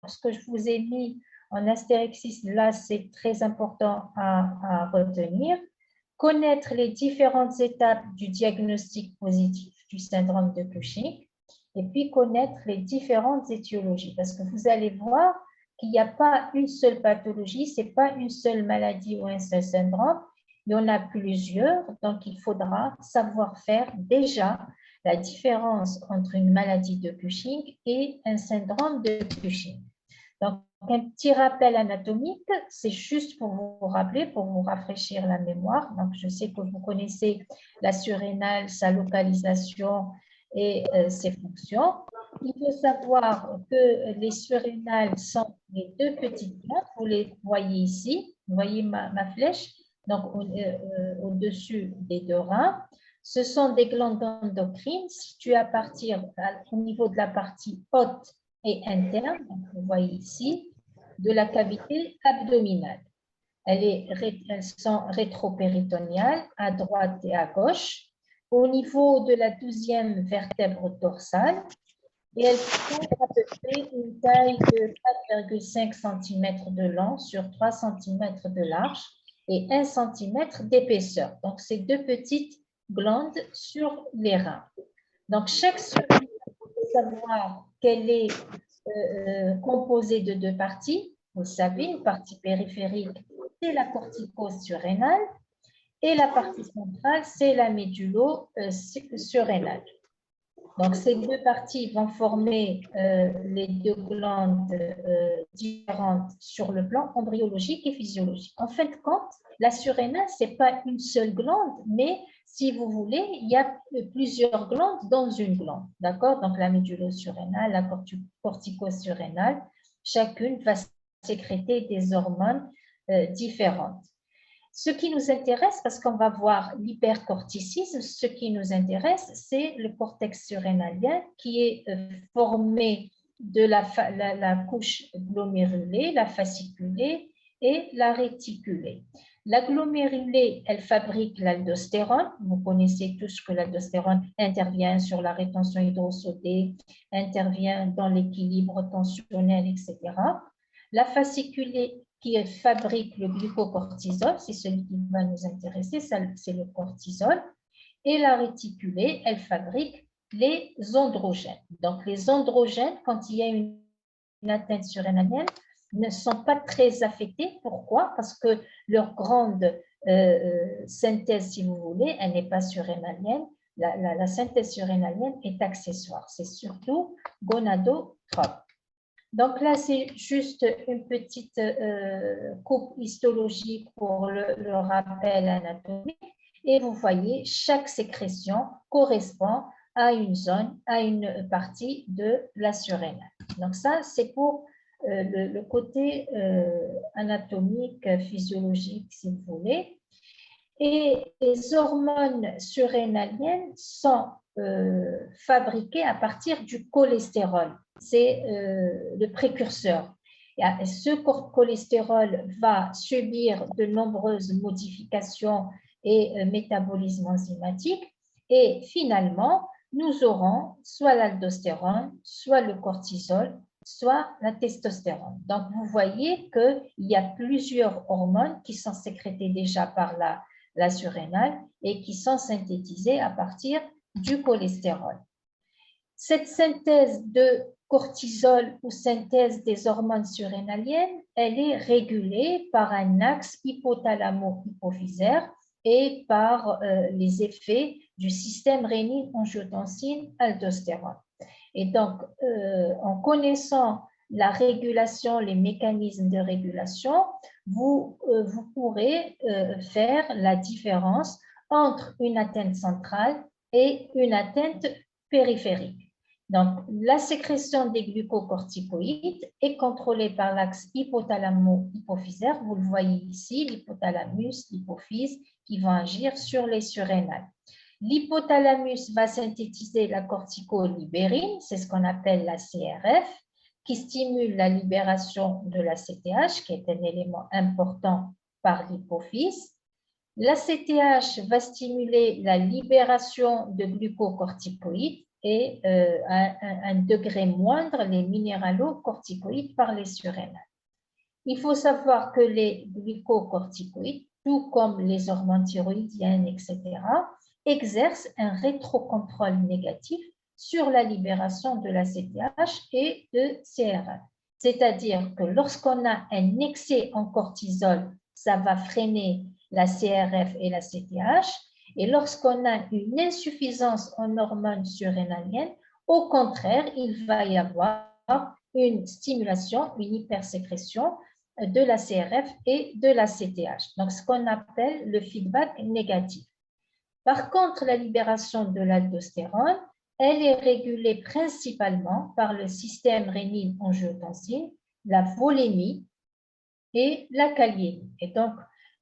ce que je vous ai mis en astérix là, c'est très important à retenir. Connaître les différentes étapes du diagnostic positif du syndrome de Cushing et puis connaître les différentes étiologies parce que vous allez voir qu'il n'y a pas une seule pathologie, ce n'est pas une seule maladie ou un seul syndrome, il y en a plusieurs, donc il faudra savoir faire déjà la différence entre une maladie de Cushing et un syndrome de Cushing. Donc, un petit rappel anatomique, c'est juste pour vous rappeler, pour vous rafraîchir la mémoire. Donc, je sais que vous connaissez la surrénale, sa localisation et ses fonctions. Il faut savoir que les surrénales sont les deux petites glandes, vous les voyez ici, vous voyez ma flèche, donc au-dessus des deux reins. Ce sont des glandes endocrines situées à partir au niveau de la partie haute et interne, donc vous voyez ici, de la cavité abdominale. Elles sont rétropéritonéales à droite et à gauche, au niveau de la 12e vertèbre dorsale, et elles font à peu près une taille de 4,5 cm de long sur 3 cm de large et 1 cm d'épaisseur. Donc, c'est deux petites glandes sur les reins. Donc, chaque surrénale, il faut savoir qu'elle est composée de deux parties. Vous savez, une partie périphérique, c'est la cortico-surrénale et la partie centrale, c'est la médullo-surrénale. Donc, ces deux parties vont former les deux glandes différentes sur le plan embryologique et physiologique. En fin de compte, la surrénale, ce n'est pas une seule glande, mais si vous voulez, il y a plusieurs glandes dans une glande. D'accord? Donc, la médullo-surrénale, la cortico-surrénale, chacune va sécréter des hormones différentes. Ce qui nous intéresse, parce qu'on va voir l'hypercorticisme, ce qui nous intéresse, c'est le cortex surrénalien qui est formé de la couche glomérulée, la fasciculée et la réticulée. La glomérulée, elle fabrique l'aldostérone. Vous connaissez tous que l'aldostérone intervient sur la rétention hydrosodée, intervient dans l'équilibre tensionnel, etc. La fasciculée qui fabrique le glucocortisol, c'est celui qui va nous intéresser, c'est le cortisol. Et la réticulée, elle fabrique les androgènes. Donc, les androgènes, quand il y a une atteinte surrénalienne, ne sont pas très affectés. Pourquoi? Parce que leur grande synthèse, si vous voulez, elle n'est pas surrénalienne. La synthèse surrénalienne est accessoire. C'est surtout gonadotrope. Donc là, c'est juste une petite coupe histologique pour le rappel anatomique. Et vous voyez, chaque sécrétion correspond à une zone, à une partie de la surrénale. Donc ça, c'est pour le côté anatomique, physiologique, si vous voulez. Et les hormones surrénaliennes sont fabriquées à partir du cholestérol. C'est le précurseur. Et ce cholestérol va subir de nombreuses modifications et métabolisme enzymatique. Et finalement, nous aurons soit l'aldostérone, soit le cortisol, soit la testostérone. Donc, vous voyez qu'il y a plusieurs hormones qui sont sécrétées déjà par la surrénale et qui sont synthétisées à partir du cholestérol. Cette synthèse de cortisol ou synthèse des hormones surrénaliennes, elle est régulée par un axe hypothalamo-hypophysaire et par les effets du système rénine-angiotensine-aldostérone. Et donc, en connaissant la régulation, les mécanismes de régulation, vous pourrez faire la différence entre une atteinte centrale et une atteinte périphérique. Donc, la sécrétion des glucocorticoïdes est contrôlée par l'axe hypothalamo-hypophysaire. Vous le voyez ici, l'hypothalamus, l'hypophyse qui vont agir sur les surrénales. L'hypothalamus va synthétiser la corticolibérine, c'est ce qu'on appelle la CRF, qui stimule la libération de la CTH, qui est un élément important par l'hypophyse. La CTH va stimuler la libération de glucocorticoïdes et à un degré moindre les minéralocorticoïdes par les surrénales. Il faut savoir que les glucocorticoïdes, tout comme les hormones thyroïdiennes, etc., exercent un rétrocontrôle négatif sur la libération de la CTH et de CRF. C'est-à-dire que lorsqu'on a un excès en cortisol, ça va freiner la CRF et la CTH. Et lorsqu'on a une insuffisance en hormones surrénaliennes, au contraire, il va y avoir une stimulation, une hypersécrétion de la CRF et de la CTH. Donc, ce qu'on appelle le feedback négatif. Par contre, la libération de l'aldostérone, elle est régulée principalement par le système rénine-angiotensine, la volémie et la kaliémie. Et donc,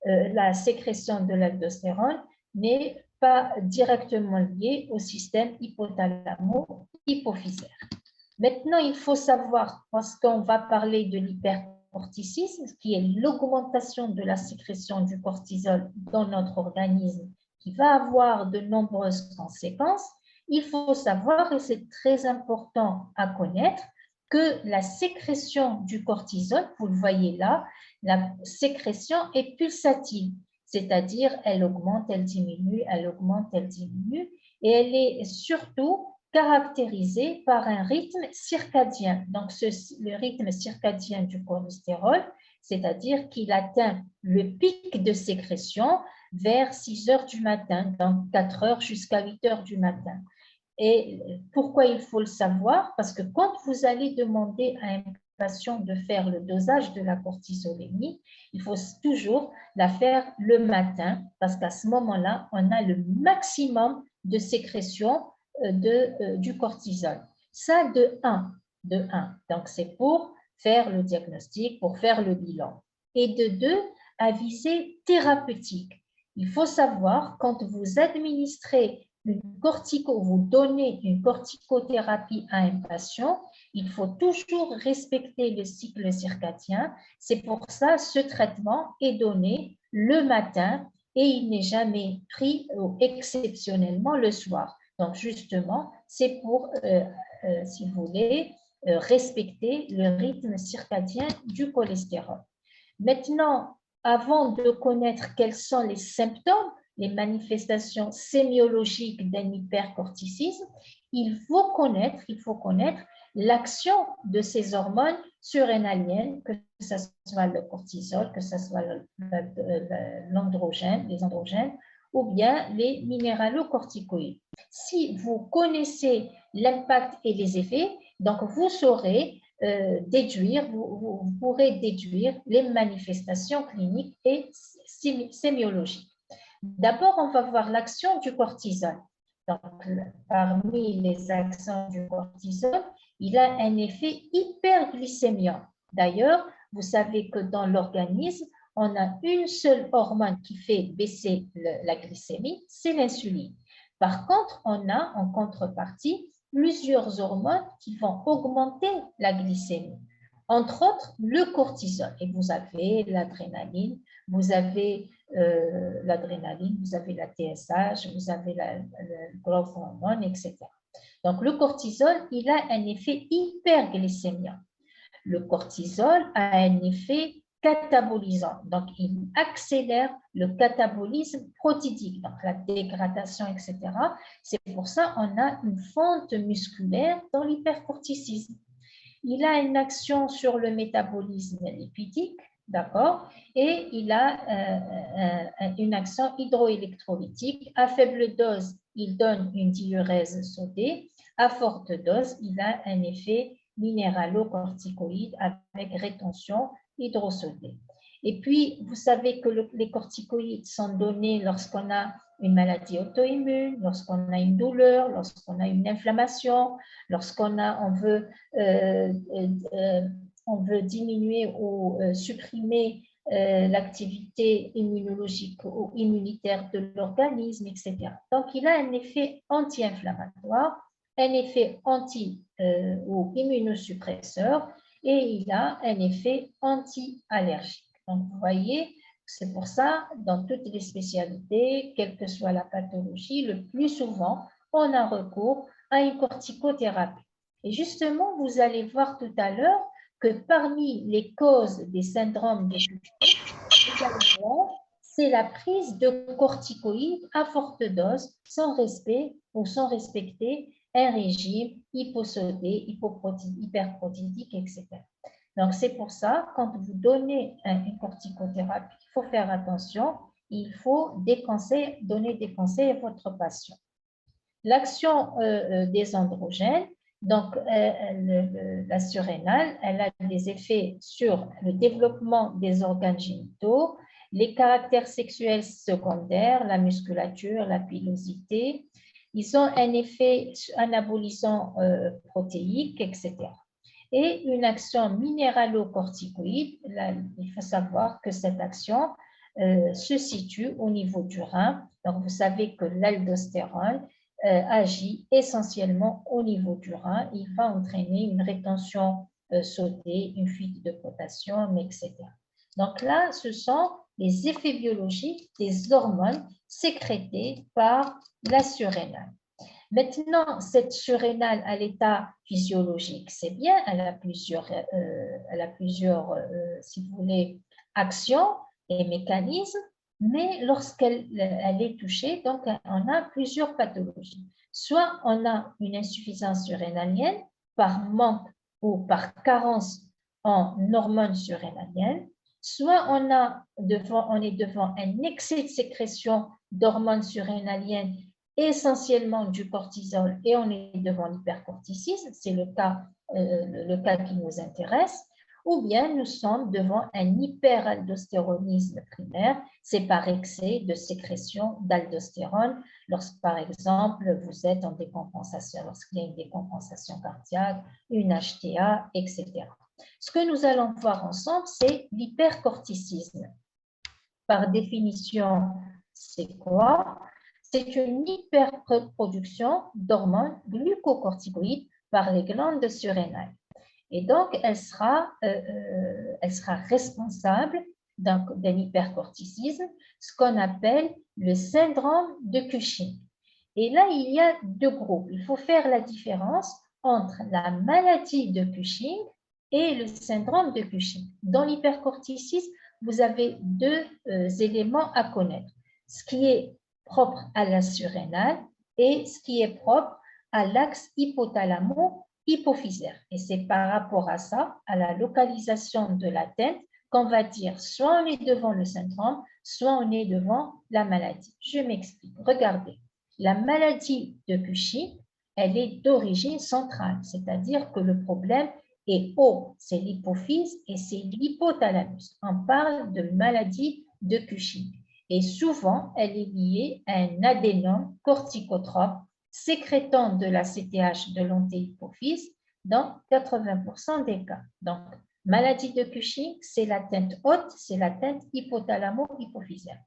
la sécrétion de l'aldostérone n'est pas directement liée au système hypothalamo-hypophysaire. Maintenant, il faut savoir, parce qu'on va parler de l'hypercorticisme, qui est l'augmentation de la sécrétion du cortisol dans notre organisme, qui va avoir de nombreuses conséquences, il faut savoir, et c'est très important à connaître, que la sécrétion du cortisol, vous le voyez là, la sécrétion est pulsative, c'est-à-dire elle augmente, elle diminue, elle augmente, elle diminue, et elle est surtout caractérisée par un rythme circadien. Donc, le rythme circadien du cholestérol, c'est-à-dire qu'il atteint le pic de sécrétion vers 6 heures du matin, donc 4 heures jusqu'à 8 heures du matin. Et pourquoi il faut le savoir? Parce que quand vous allez demander à un patient de faire le dosage de la cortisolémie, il faut toujours la faire le matin, parce qu'à ce moment-là, on a le maximum de sécrétion du cortisol. Ça de 1. Donc, c'est pour faire le diagnostic, pour faire le bilan. Et de 2, à visée thérapeutique. Il faut savoir, quand vous administrez vous donnez une corticothérapie à un patient, il faut toujours respecter le cycle circadien. C'est pour ça que ce traitement est donné le matin et il n'est jamais pris exceptionnellement le soir. Donc, justement, c'est pour, si vous voulez, respecter le rythme circadien du cholestérol. Maintenant, avant de connaître quels sont les symptômes, les manifestations sémiologiques d'un hypercorticisme, il faut connaître l'action de ces hormones surrénaliennes, que ce soit le cortisol, que ce soit l'androgène, les androgènes, ou bien les minéralocorticoïdes. Si vous connaissez l'impact et les effets, donc vous saurez vous pourrez déduire les manifestations cliniques et sémiologiques. D'abord, on va voir l'action du cortisol. Donc, parmi les actions du cortisol, il a un effet hyperglycémiant. D'ailleurs, vous savez que dans l'organisme, on a une seule hormone qui fait baisser la glycémie, c'est l'insuline. Par contre, on a en contrepartie plusieurs hormones qui vont augmenter la glycémie. Entre autres, le cortisol. Et vous avez l'adrénaline, vous avez la TSH, vous avez le growth hormone, etc. Donc, le cortisol, il a un effet hyperglycémiant. Le cortisol a un effet catabolisant. Donc, il accélère le catabolisme protidique, donc la dégradation, etc. C'est pour ça qu'on a une fente musculaire dans l'hypercorticisme. Il a une action sur le métabolisme lipidique, d'accord, et il a une action hydroélectrolytique. À faible dose, il donne une diurèse sodée. À forte dose, il a un effet minéralocorticoïde avec rétention hydrosodée. Et puis, vous savez que les corticoïdes sont donnés lorsqu'on a une maladie auto-immune, lorsqu'on a une douleur, lorsqu'on a une inflammation, lorsqu'on veut diminuer ou supprimer l'activité immunologique ou immunitaire de l'organisme, etc. Donc, il a un effet anti-inflammatoire, un effet ou immunosuppresseur et il a un effet anti-allergique. Donc, vous voyez, c'est pour ça, dans toutes les spécialités, quelle que soit la pathologie, le plus souvent, on a recours à une corticothérapie. Et justement, vous allez voir tout à l'heure que parmi les causes des syndromes de Cushing, c'est la prise de corticoïdes à forte dose sans respect ou sans respecter un régime hyposodé, hyperprotidique, etc. Donc, c'est pour ça, quand vous donnez une corticothérapie, il faut faire attention, il faut donner des conseils à votre patient. L'action des androgènes, donc la surrénale, elle a des effets sur le développement des organes génitaux, les caractères sexuels secondaires, la musculature, la pilosité. Ils ont un effet anabolisant protéique, etc. Et une action minéralocorticoïde, il faut savoir que cette action se situe au niveau du rein. Donc, vous savez que l'aldostérone agit essentiellement au niveau du rein. Il va entraîner une rétention sautée, une fuite de potassium, etc. Donc là, ce sont les effets biologiques des hormones sécrétées par la surrénale. Maintenant, cette surrénale à l'état physiologique, c'est bien, elle a plusieurs si vous voulez, actions et mécanismes, mais lorsqu'elle est touchée, donc on a plusieurs pathologies. Soit on a une insuffisance surrénalienne par manque ou par carence en hormones surrénaliennes, soit on est devant un excès de sécrétion d'hormones surrénaliennes, essentiellement du cortisol, et on est devant l'hypercorticisme, c'est le cas qui nous intéresse, ou bien nous sommes devant un hyperaldostéronisme primaire, c'est par excès de sécrétion d'aldostérone, lorsque par exemple vous êtes en décompensation, lorsqu'il y a une décompensation cardiaque, une HTA, etc. Ce que nous allons voir ensemble, c'est l'hypercorticisme. Par définition, c'est quoi? C'est une hyperproduction d'hormones glucocorticoïdes par les glandes surrénales. Et donc, elle sera responsable d'un hypercorticisme, ce qu'on appelle le syndrome de Cushing. Et là, il y a deux groupes. Il faut faire la différence entre la maladie de Cushing et le syndrome de Cushing. Dans l'hypercorticisme, vous avez deux éléments à connaître. Ce qui est propre à la surrénale et ce qui est propre à l'axe hypothalamo-hypophysaire. Et c'est par rapport à ça, à la localisation de l'atteinte, qu'on va dire soit on est devant le syndrome, soit on est devant la maladie. Je m'explique. Regardez, la maladie de Cushing, elle est d'origine centrale, c'est-à-dire que le problème est haut, c'est l'hypophyse et c'est l'hypothalamus. On parle de maladie de Cushing. Et souvent, elle est liée à un adénome corticotrope sécrétant de la CTH de l'antéhypophyse dans 80% des cas. Donc, maladie de Cushing, c'est l'atteinte haute, c'est l'atteinte hypothalamo-hypophysaire.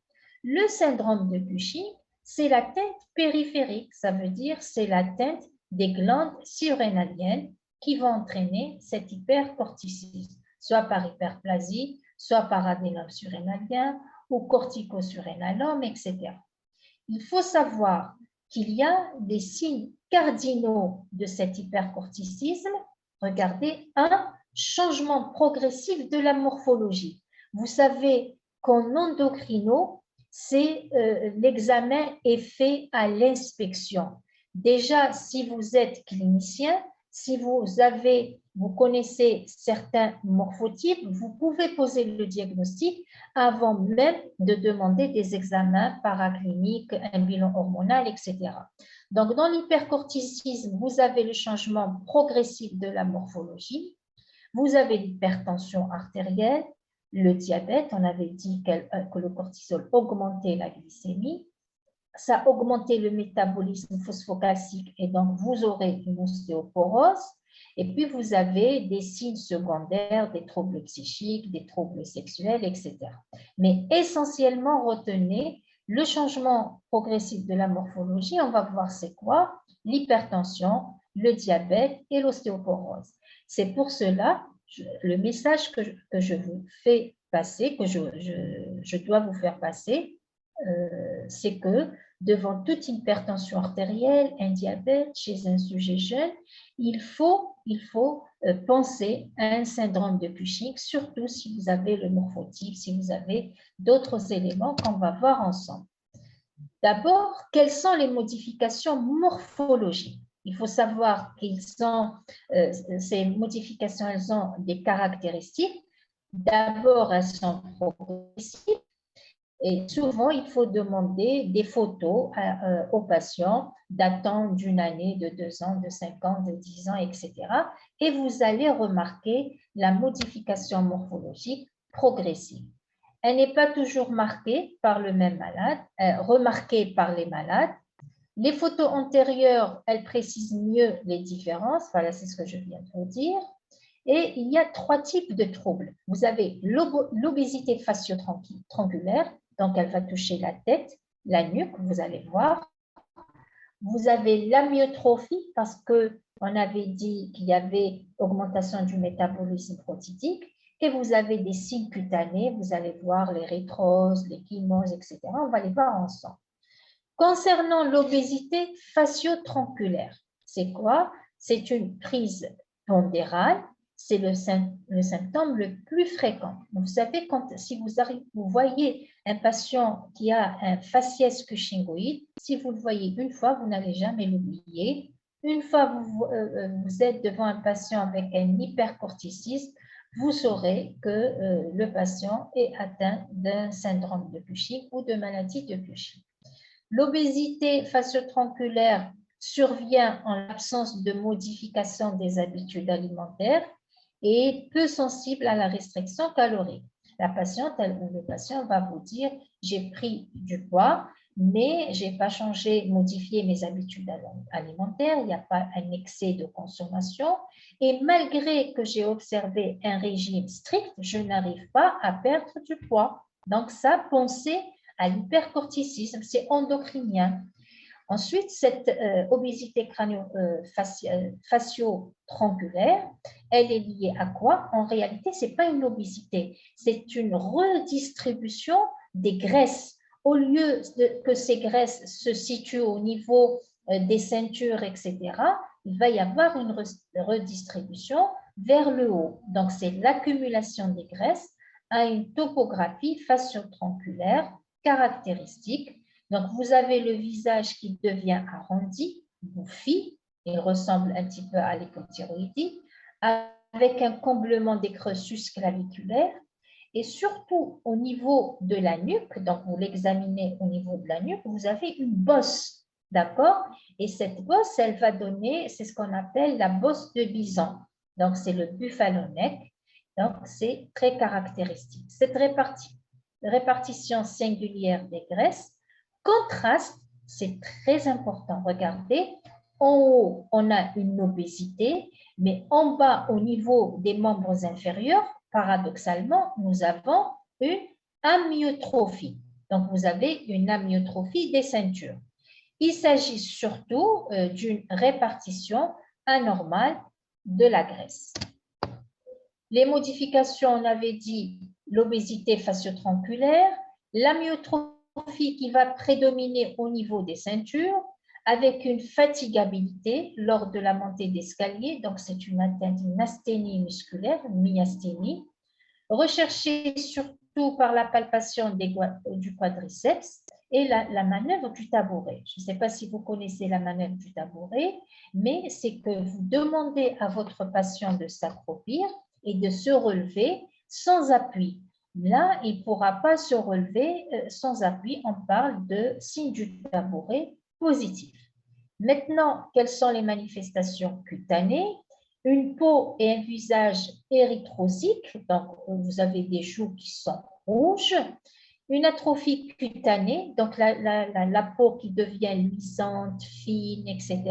Le syndrome de Cushing, c'est l'atteinte périphérique, ça veut dire c'est l'atteinte des glandes surrénaliennes qui vont entraîner cet hypercorticisme, soit par hyperplasie, soit par adénome surrénalien, ou corticosurrénalome, etc. Il faut savoir qu'il y a des signes cardinaux de cet hypercorticisme. Regardez, un changement progressif de la morphologie. Vous savez qu'en endocrino, l'examen est fait à l'inspection. Déjà, si vous êtes clinicien, si vous connaissez certains morphotypes, vous pouvez poser le diagnostic avant même de demander des examens paracliniques, un bilan hormonal, etc. Donc, dans l'hypercorticisme, vous avez le changement progressif de la morphologie, vous avez l'hypertension artérielle, le diabète, on avait dit que le cortisol augmentait la glycémie, ça a augmenté le métabolisme phosphocalcique et donc vous aurez une ostéoporose. Et puis vous avez des signes secondaires, des troubles psychiques, des troubles sexuels, etc. Mais essentiellement, retenez le changement progressif de la morphologie. On va voir c'est quoi? L'hypertension, le diabète et l'ostéoporose. C'est pour cela, le message que je vous fais passer, que je dois vous faire passer, c'est que devant toute hypertension artérielle, un diabète, chez un sujet jeune, il faut penser à un syndrome de Cushing, surtout si vous avez le morphotype, si vous avez d'autres éléments qu'on va voir ensemble. D'abord, quelles sont les modifications morphologiques? Il faut savoir ces modifications, elles ont des caractéristiques. D'abord, elles sont progressives et souvent, il faut demander des photos aux patients datant d'une année, de 2 ans, de 5 ans, de 10 ans, etc. Et vous allez remarquer la modification morphologique progressive. Elle n'est pas toujours marquée par le même malade, remarquée par les malades. Les photos antérieures, elles précisent mieux les différences. Voilà, c'est ce que je viens de vous dire. Et il y a 3 types de troubles. Vous avez l'obésité facio-triangulaire, donc elle va toucher la tête, la nuque, vous allez voir. Vous avez l'amyotrophie, parce qu'on avait dit qu'il y avait augmentation du métabolisme protidique. Et vous avez des signes cutanés, vous allez voir les rétroses, les chymoses, etc. On va les voir ensemble. Concernant l'obésité facio-tronculaire, c'est quoi? C'est une prise pondérale, c'est le symptôme le plus fréquent. Vous savez, si vous voyez un patient qui a un faciès cushingoïde, si vous le voyez une fois, vous n'allez jamais l'oublier. Une fois vous êtes devant un patient avec un hypercorticisme, vous saurez que le patient est atteint d'un syndrome de Cushing ou de maladie de Cushing. L'obésité facio-tronculaire survient en l'absence de modification des habitudes alimentaires et est peu sensible à la restriction calorique. La patiente ou le patient va vous dire « j'ai pris du poids, mais je n'ai pas modifié mes habitudes alimentaires, il n'y a pas un excès de consommation et malgré que j'ai observé un régime strict, je n'arrive pas à perdre du poids. » Donc ça, pensez à l'hypercorticisme, c'est endocrinien. Ensuite, cette obésité facio-triangulaire, elle est liée à quoi? En réalité, ce n'est pas une obésité, c'est une redistribution des graisses. Au lieu que ces graisses se situent au niveau des ceintures, etc., il va y avoir une redistribution vers le haut. Donc, c'est l'accumulation des graisses à une topographie facio-triangulaire caractéristique. Donc, vous avez le visage qui devient arrondi, bouffi, il ressemble un petit peu à l'hypothyroïdie, avec un comblement des creux susclaviculaires et surtout au niveau de la nuque, donc vous l'examinez au niveau de la nuque, vous avez une bosse, d'accord? Et cette bosse, elle va donner, c'est ce qu'on appelle la bosse de bison. Donc, c'est le buffalo neck. Donc, c'est très caractéristique. Cette répartition singulière des graisses contraste, c'est très important. Regardez, en haut, on a une obésité, mais en bas, au niveau des membres inférieurs, paradoxalement, nous avons une amyotrophie. Donc, vous avez une amyotrophie des ceintures. Il s'agit surtout d'une répartition anormale de la graisse. Les modifications, on avait dit l'obésité facio-tronculaire, l'amyotrophie qui va prédominer au niveau des ceintures, avec une fatigabilité lors de la montée d'escalier, donc c'est une atteinte, une asthénie musculaire, une myasthénie, recherchée surtout par la palpation du quadriceps et la manœuvre du tabouret. Je ne sais pas si vous connaissez la manœuvre du tabouret, mais c'est que vous demandez à votre patient de s'accroupir et de se relever sans appui. Là, il ne pourra pas se relever sans appui. On parle de signe du tabouret positif. Maintenant, quelles sont les manifestations cutanées? Une peau et un visage érythrosiques, donc vous avez des joues qui sont rouges, une atrophie cutanée, donc la peau qui devient luisante, fine, etc.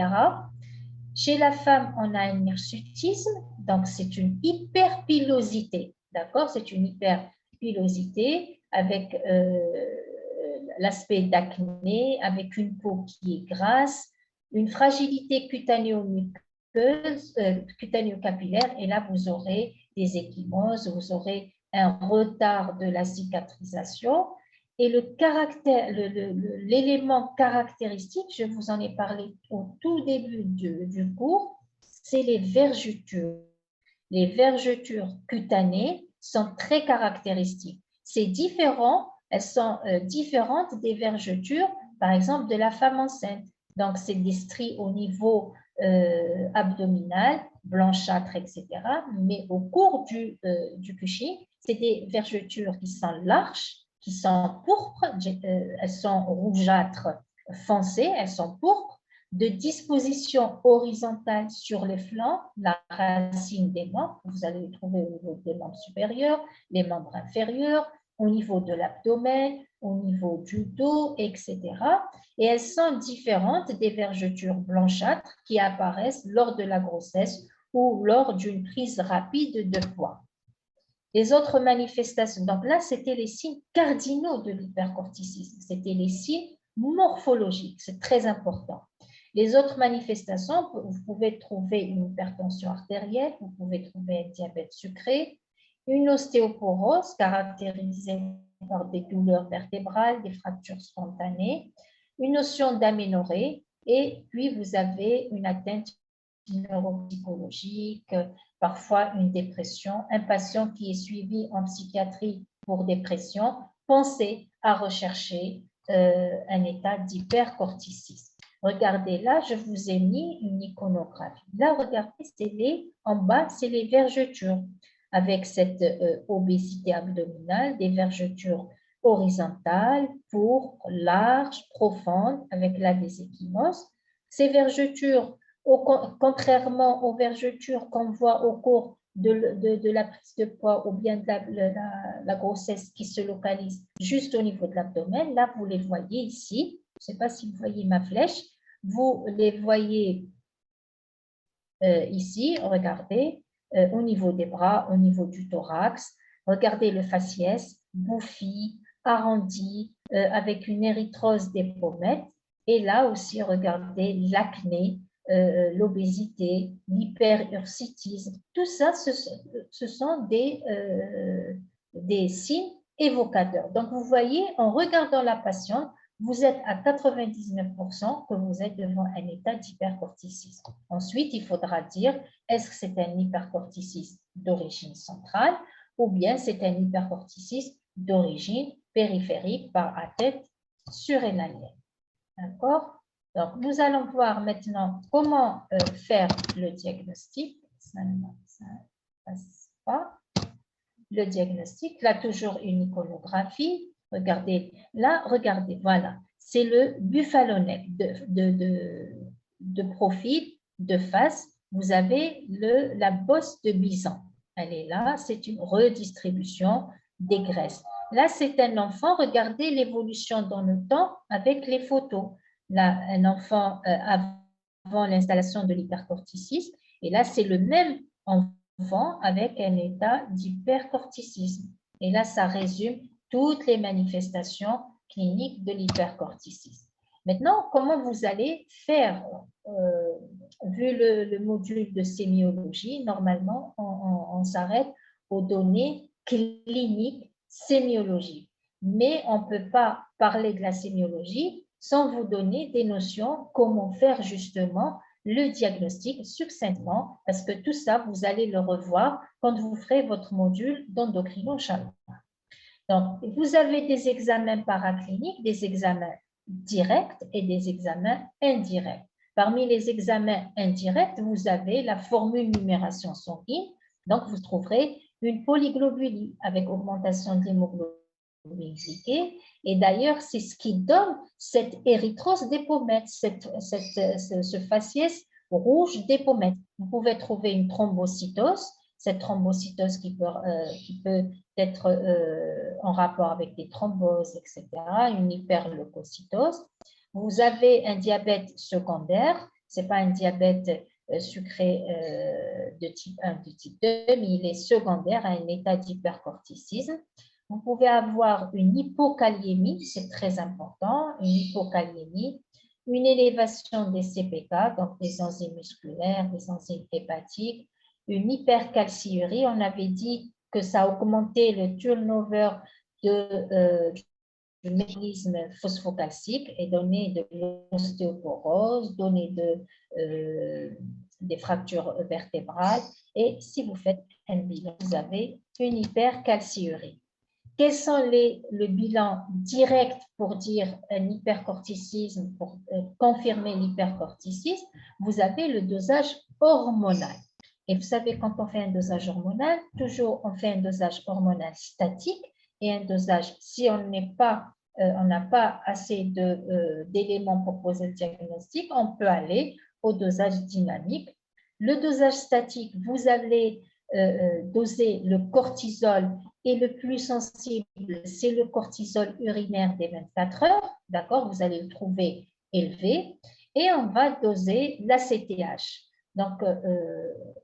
Chez la femme, on a un hirsutisme, donc c'est une hyperpilosité, d'accord? C'est une hyperpilosité avec l'aspect d'acné, avec une peau qui est grasse, une fragilité cutanéo-capillaire, et là, vous aurez des ecchymoses, vous aurez un retard de la cicatrisation Et l'élément caractéristique, je vous en ai parlé au tout début du cours, c'est les vergetures. Les vergetures cutanées sont très caractéristiques. C'est différent, elles sont différentes des vergetures, par exemple, de la femme enceinte. Donc, c'est des stries au niveau abdominal, blanchâtre, etc. Mais au cours du Cushing, c'est des vergetures qui sont larges, qui sont pourpres, elles sont rougeâtres foncées, elles sont pourpres, de disposition horizontale sur les flancs, la racine des membres, vous allez les trouver au niveau des membres supérieurs, les membres inférieurs, au niveau de l'abdomen, au niveau du dos, etc. Et elles sont différentes des vergetures blanchâtres qui apparaissent lors de la grossesse ou lors d'une prise rapide de poids. Les autres manifestations, donc là, c'était les signes cardinaux de l'hypercorticisme, c'était les signes morphologiques, c'est très important. Les autres manifestations, vous pouvez trouver une hypertension artérielle, vous pouvez trouver un diabète sucré, une ostéoporose caractérisée par des douleurs vertébrales, des fractures spontanées, une notion d'aménorrhée, et puis vous avez une atteinte neuropsychologique, parfois une dépression. Un patient qui est suivi en psychiatrie pour dépression, pensez à rechercher un état d'hypercorticisme. Regardez, là, je vous ai mis une iconographie. Là, regardez, en bas, c'est les vergetures. Avec cette obésité abdominale, des vergetures horizontales, pourpres, larges, profondes, avec la déséquimose. Ces vergetures, contrairement aux vergetures qu'on voit au cours de la prise de poids ou bien de la grossesse qui se localise juste au niveau de l'abdomen, là, vous les voyez ici. Je ne sais pas si vous voyez ma flèche. Vous les voyez ici, regardez, au niveau des bras, au niveau du thorax. Regardez le faciès, bouffi, arrondi, avec une érythrose des pommettes. Et là aussi, regardez l'acné, l'obésité, l'hyperursitisme. Tout ça, ce sont des signes évocateurs. Donc, vous voyez, en regardant la patiente, vous êtes à 99% que vous êtes devant un état d'hypercorticisme. Ensuite, il faudra dire, est-ce que c'est un hypercorticisme d'origine centrale ou bien c'est un hypercorticisme d'origine périphérique par atteinte surrénalienne. D'accord? Donc, nous allons voir maintenant comment faire le diagnostic. Ça ne passe pas. Le diagnostic, là, toujours une iconographie. Regardez, là, regardez, voilà. C'est le buffalonec de profil, de face. Vous avez la bosse de bison. Elle est là, c'est une redistribution des graisses. Là, c'est un enfant, regardez l'évolution dans le temps avec les photos. Là, un enfant avant l'installation de l'hypercorticisme. Et là, c'est le même enfant avec un état d'hypercorticisme. Et là, ça résume toutes les manifestations cliniques de l'hypercorticisme. Maintenant, comment vous allez faire, vu le module de sémiologie, normalement, on s'arrête aux données cliniques sémiologiques. Mais on ne peut pas parler de la sémiologie sans vous donner des notions, comment faire justement le diagnostic succinctement, parce que tout ça, vous allez le revoir quand vous ferez votre module d'endocrinologie. Donc, vous avez des examens paracliniques, des examens directs et des examens indirects. Parmi les examens indirects, vous avez la formule numération sanguine. Donc, vous trouverez une polyglobulie avec augmentation de l'hémoglobine glyquée. Et d'ailleurs, c'est ce qui donne cette érythrose des pommettes, ce faciès rouge des pommettes. Vous pouvez trouver une thrombocytose, cette thrombocytose qui peut être en rapport avec des thromboses, etc., une hyperleucocytose. Vous avez un diabète secondaire, ce n'est pas un diabète sucré de type 1, de type 2, mais il est secondaire à un état d'hypercorticisme. Vous pouvez avoir une hypokaliémie, c'est très important, une hypokaliémie, une élévation des CPK, donc des enzymes musculaires, des enzymes hépatiques, une hypercalciurie. On avait dit que ça augmentait le turnover mécanisme phosphocalcique et donner de l'ostéoporose, donner des fractures vertébrales. Et si vous faites un bilan, vous avez une hypercalciurie. Quels sont le bilan direct pour dire un hypercorticisme, pour confirmer l'hypercorticisme? Vous avez le dosage hormonal. Et vous savez, quand on fait un dosage hormonal, toujours on fait un dosage hormonal statique et un dosage, si on n'a pas assez d'éléments pour poser le diagnostic, on peut aller au dosage dynamique. Le dosage statique, vous allez doser le cortisol et le plus sensible, c'est le cortisol urinaire des 24 heures, d'accord? Vous allez le trouver élevé et on va doser l'ACTH. Donc,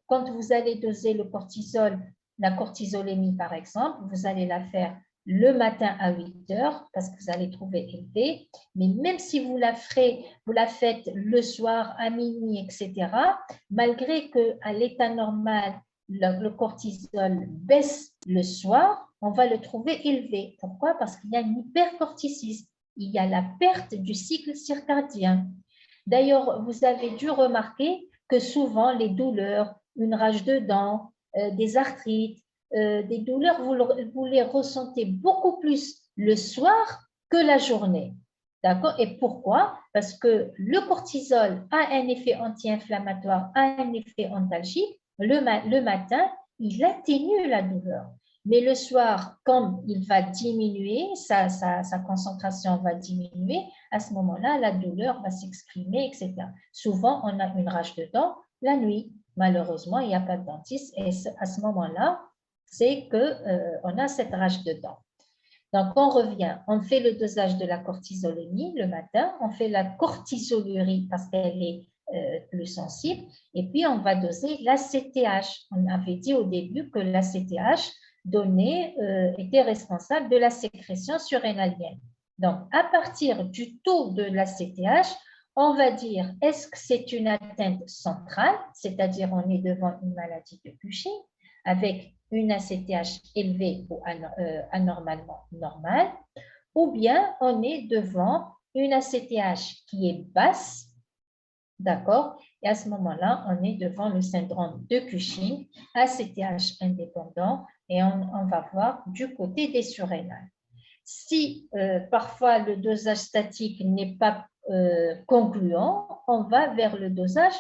quand vous allez doser le cortisol, la cortisolémie par exemple, vous allez la faire le matin à 8 heures parce que vous allez trouver élevé, mais même si vous la faites le soir à minuit, etc., malgré qu'à l'état normal, le cortisol baisse le soir, on va le trouver élevé. Pourquoi? Parce qu'il y a une hypercorticisme, il y a la perte du cycle circadien. D'ailleurs, vous avez dû remarquer que souvent les douleurs, une rage de dents, des arthrites, des douleurs, vous les ressentez beaucoup plus le soir que la journée. D'accord? Et pourquoi? Parce que le cortisol a un effet anti-inflammatoire, a un effet antalgique. Le matin, il atténue la douleur. Mais le soir, comme il va diminuer, sa concentration va diminuer, à ce moment-là, la douleur va s'exprimer, etc. Souvent, on a une rage de dents la nuit. Malheureusement, il n'y a pas de dentiste et à ce moment-là, c'est qu'on a cette rage de dents. Donc, on revient, on fait le dosage de la cortisolémie le matin, on fait la cortisolurie parce qu'elle est plus sensible, et puis on va doser l'ACTH. On avait dit au début que l'ACTH était responsable de la sécrétion surrénalienne. Donc, à partir du taux de l'ACTH, on va dire, est-ce que c'est une atteinte centrale, c'est-à-dire on est devant une maladie de Cushing, avec une ACTH élevée ou anormalement normale, ou bien on est devant une ACTH qui est basse, d'accord? Et à ce moment-là, on est devant le syndrome de Cushing, ACTH indépendant, et on va voir du côté des surrénales. Si parfois le dosage statique n'est pas concluant, on va vers le dosage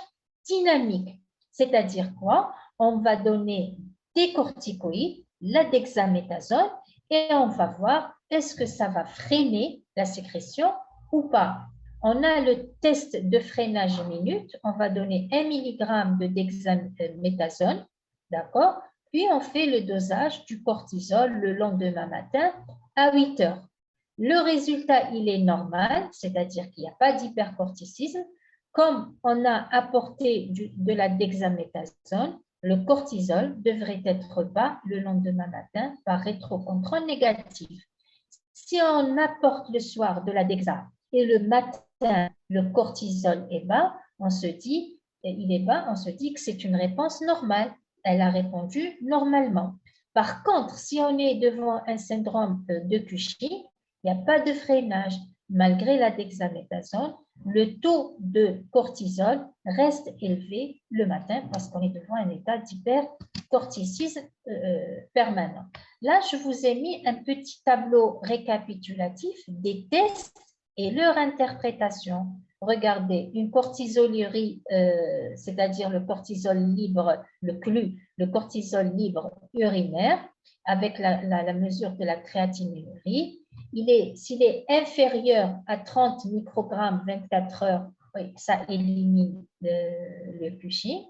dynamique. C'est-à-dire quoi? On va donner des corticoïdes, la dexaméthasone, et on va voir est-ce que ça va freiner la sécrétion ou pas. On a le test de freinage minute, on va donner 1 mg de dexaméthasone, d'accord? Puis on fait le dosage du cortisol le lendemain matin à 8 heures. Le résultat, il est normal, c'est-à-dire qu'il n'y a pas d'hypercorticisme. Comme on a apporté de la dexaméthasone, le cortisol devrait être bas le lendemain matin par rétrocontrôle négatif. Si on apporte le soir de la dexa et le matin, le cortisol est bas, on se dit que c'est une réponse normale. Elle a répondu normalement. Par contre, si on est devant un syndrome de Cushing, il n'y a pas de freinage. Malgré la dexaméthasone, le taux de cortisol reste élevé le matin parce qu'on est devant un état d'hypercorticisme permanent. Là, je vous ai mis un petit tableau récapitulatif des tests et leur interprétation. Regardez, une cortisolurie, c'est-à-dire le cortisol libre, le cortisol libre urinaire, avec la mesure de la créatinurie, s'il est inférieur à 30 microgrammes 24 heures, oui, ça élimine le Cushing.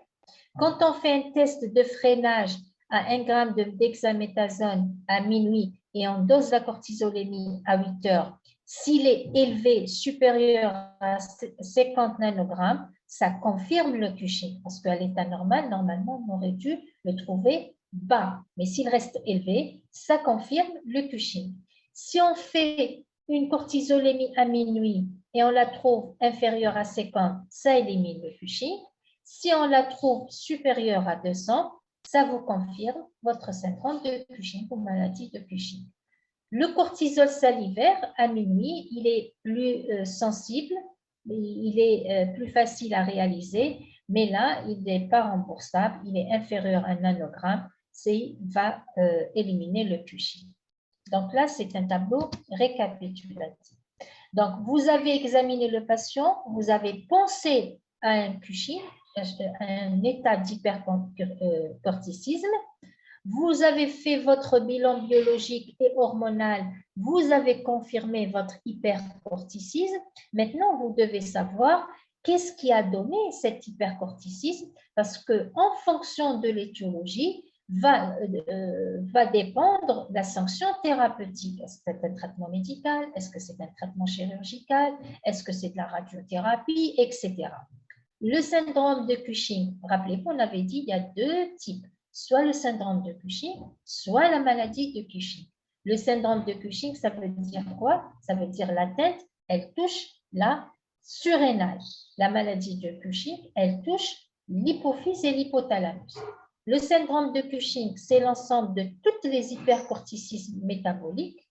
Quand on fait un test de freinage à 1 g de dexaméthasone à minuit et on dose la cortisolémie à 8 heures, s'il est élevé, supérieur à 50 nanogrammes, ça confirme le Cushing, parce qu'à l'état normal, normalement, on aurait dû le trouver bas. Mais s'il reste élevé, ça confirme le Cushing. Si on fait une cortisolémie à minuit et on la trouve inférieure à 50, ça élimine le Cushing. Si on la trouve supérieure à 200, ça vous confirme votre syndrome de Cushing ou maladie de Cushing. Le cortisol salivaire, à minuit, il est plus sensible, il est plus facile à réaliser, mais là, il n'est pas remboursable, il est inférieur à 1 nanogramme, c'est va éliminer le Cushing. Donc là, c'est un tableau récapitulatif. Donc, vous avez examiné le patient, vous avez pensé à un Cushing, un état d'hypercorticisme, vous avez fait votre bilan biologique et hormonal, vous avez confirmé votre hypercorticisme. Maintenant, vous devez savoir qu'est-ce qui a donné cet hypercorticisme, parce qu'en fonction de l'étiologie, va dépendre la sanction thérapeutique. Est-ce que c'est un traitement médical? Est-ce que c'est un traitement chirurgical? Est-ce que c'est de la radiothérapie, etc. Le syndrome de Cushing, rappelez-vous, on avait dit il y a 2 types, soit le syndrome de Cushing, soit la maladie de Cushing. Le syndrome de Cushing, ça veut dire quoi? Ça veut dire l'atteinte, elle touche la surrénale. La maladie de Cushing, elle touche l'hypophyse et l'hypothalamus. Le syndrome de Cushing, c'est l'ensemble de toutes les hypercorticismes métaboliques.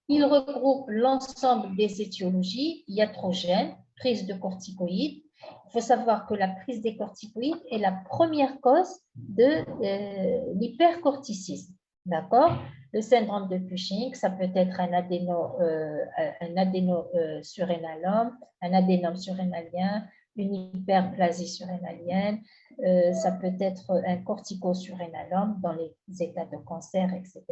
Il regroupe l'ensemble des étiologies, iatrogènes, prise de corticoïdes. Il faut savoir que la prise des corticoïdes est la première cause de l'hypercorticisme. D'accord? Le syndrome de Cushing, ça peut être un adénosurrénalome, un adénome surrénalien, une hyperplasie surrénalienne, ça peut être un corticosurrénalome dans les états de cancer, etc.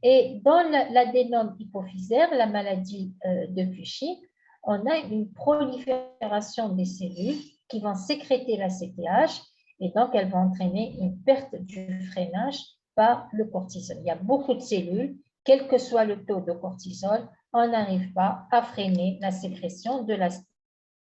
Et dans l'adénome hypophysaire, la maladie de Cushing, on a une prolifération des cellules qui vont sécréter la CTH et donc elles vont entraîner une perte du freinage par le cortisol. Il y a beaucoup de cellules, quel que soit le taux de cortisol, on n'arrive pas à freiner la sécrétion de